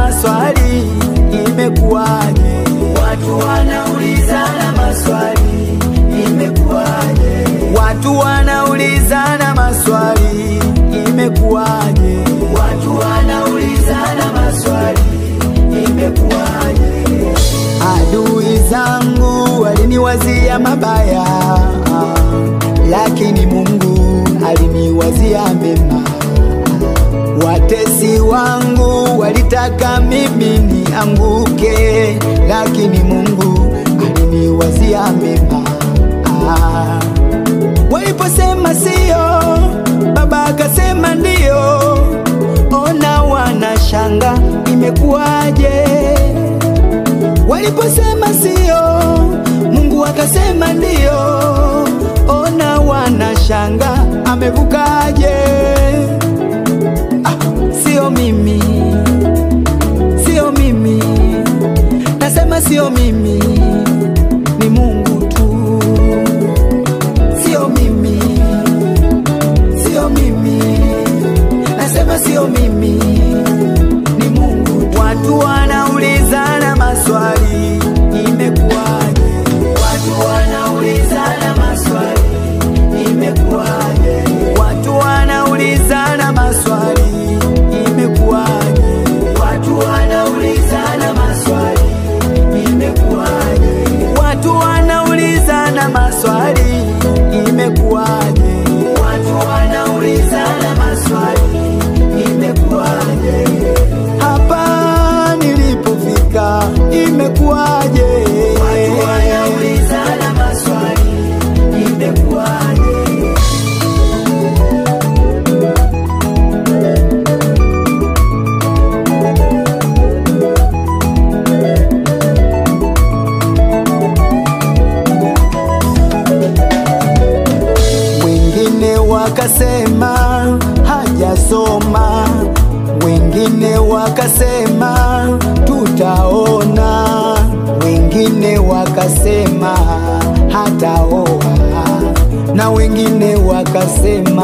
maswali, imekuwaje? Watu wanaulizana maswali, imekuwaje? Watu wanaulizana maswali, imekuwaje? Watu wanaulizana maswali, imekuwaje? Adui zangu waliniwazia mabaya, lakini Mungu aliniwazia mema. Watesi wangu walitaka mimi nianguke, lakini Mungu aliniwazia mema. Waliposema sio, Baba akasema ndio. Ona wanashanga, imekuwaje? Waliposema sio, Mungu akasema ndio. Ona wanashanga, amevukaje? Sio mimi, sio mimi, nasema sio mimi, ni Mungu tu. Sio mimi, sio mimi, nasema sio mimi, ni Mungu tu. Watu wanaulizana maswali, imekuwaje? Watu wanaulizana maswali, imekuwaje? Watu wanaulizana maswali, imekuwaje? Watu wanaulizana maswali, imekuwaje? Watu wanaulizana maswali, imekuwaje? Watu wanaulizana maswali, imekuwaje? Hapa nilipofika, imekuwaje? Watu wanaulizana maswali, imekuwaje? Wengine wakasema hajasoma, wengine wakasema tutaona, wengine wakasema hataoa, na wengine wakasema